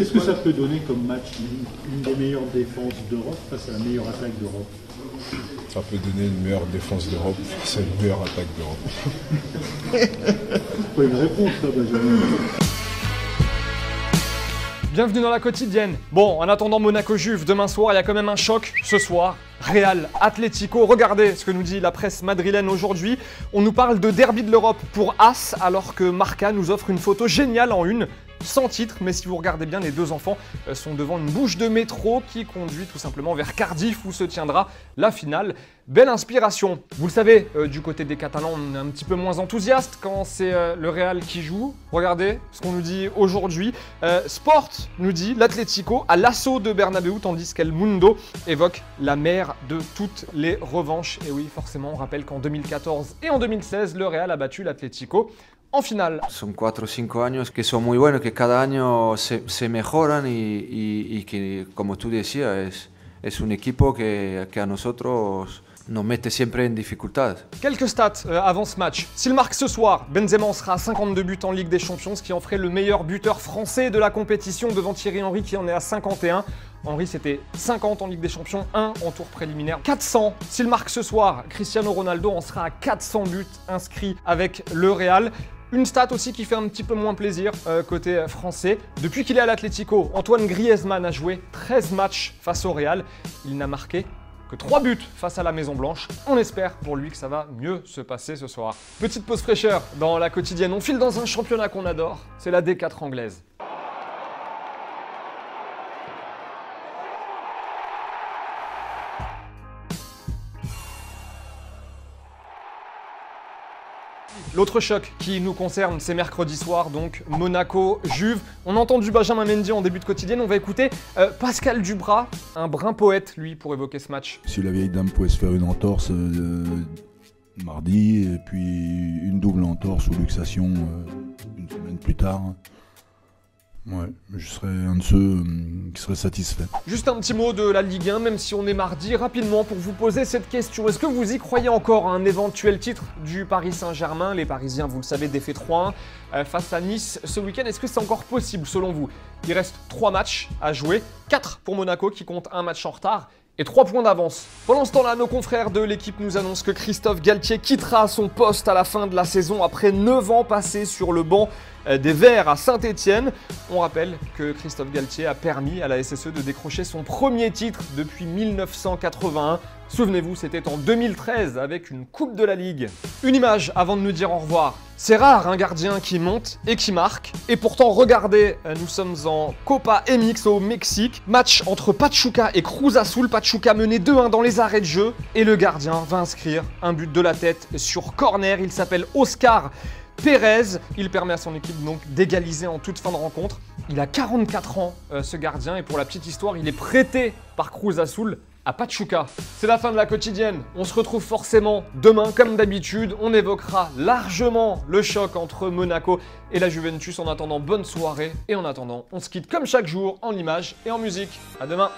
Qu'est-ce que ça peut donner comme match, une des meilleures défenses d'Europe face à la meilleure attaque d'Europe? Ça peut donner une meilleure défense d'Europe face à une meilleure attaque d'Europe. C'est pas une réponse, ça, Benjamin. Bienvenue dans la quotidienne. Bon, en attendant Monaco-Juve, demain soir, il y a quand même un choc. Ce soir, Real Atlético. Regardez ce que nous dit la presse madrilène aujourd'hui. On nous parle de derby de l'Europe pour As, alors que Marca nous offre une photo géniale en une. Sans titre, mais si vous regardez bien, les deux enfants sont devant une bouche de métro qui conduit tout simplement vers Cardiff où se tiendra la finale. Belle inspiration. Vous le savez, du côté des Catalans, on est un petit peu moins enthousiaste quand c'est le Real qui joue. Regardez ce qu'on nous dit aujourd'hui. Sport nous dit l'Atlético à l'assaut de Bernabéu, tandis qu'El Mundo évoque la mère de toutes les revanches. Et oui, forcément, on rappelle qu'en 2014 et en 2016, le Real a battu l'Atlético en finale. Son 4 o 5 años que son muy buenos, que cada año se mejoran y que, como tú decías, es un equipo que a nosotros nos mete siempre en dificultades. Quelques stats avant ce match. S'il marque ce soir, Benzema en sera à 52 buts en Ligue des Champions, ce qui en ferait le meilleur buteur français de la compétition devant Thierry Henry qui en est à 51. Henry c'était 50 en Ligue des Champions, 1 en tour préliminaire, 400. S'il marque ce soir, Cristiano Ronaldo en sera à 400 buts inscrits avec le Real. Une stat aussi qui fait un petit peu moins plaisir côté français. Depuis qu'il est à l'Atlético, Antoine Griezmann a joué 13 matchs face au Real. Il n'a marqué que 3 buts face à la Maison Blanche. On espère pour lui que ça va mieux se passer ce soir. Petite pause fraîcheur dans la quotidienne. On file dans un championnat qu'on adore, c'est la D4 anglaise. L'autre choc qui nous concerne, c'est mercredi soir, donc Monaco-Juve. On a entendu Benjamin Mendy en début de quotidienne, on va écouter Pascal Dubras, un brin poète, lui, pour évoquer ce match. Si la vieille dame pouvait se faire une entorse mardi, et puis une double entorse ou luxation une semaine plus tard, ouais, je serais un de ceux qui serait satisfait. Juste un petit mot de la Ligue 1, même si on est mardi, rapidement pour vous poser cette question. Est-ce que vous y croyez encore à un éventuel titre du Paris Saint-Germain? Les Parisiens, vous le savez, défait 3-1 face à Nice ce week-end. Est-ce que c'est encore possible selon vous? Il reste 3 matchs à jouer, 4 pour Monaco qui compte un match en retard et 3 points d'avance. Pendant ce temps-là, nos confrères de l'équipe nous annoncent que Christophe Galtier quittera son poste à la fin de la saison après 9 ans passés sur le banc des Verts à Saint-Etienne. On rappelle que Christophe Galtier a permis à la SSE de décrocher son premier titre depuis 1981. Souvenez-vous, c'était en 2013 avec une Coupe de la Ligue. Une image avant de nous dire au revoir. C'est rare un gardien qui monte et qui marque. Et pourtant, regardez, nous sommes en Copa MX au Mexique. Match entre Pachuca et Cruz Azul. Pachuca menait 2-1 dans les arrêts de jeu. Et le gardien va inscrire un but de la tête sur corner. Il s'appelle Oscar Pérez, il permet à son équipe donc d'égaliser en toute fin de rencontre. Il a 44 ans ce gardien et pour la petite histoire, il est prêté par Cruz Azul à Pachuca. C'est la fin de la quotidienne. On se retrouve forcément demain comme d'habitude. On évoquera largement le choc entre Monaco et la Juventus. En attendant, bonne soirée et en attendant, on se quitte comme chaque jour en images et en musique. À demain.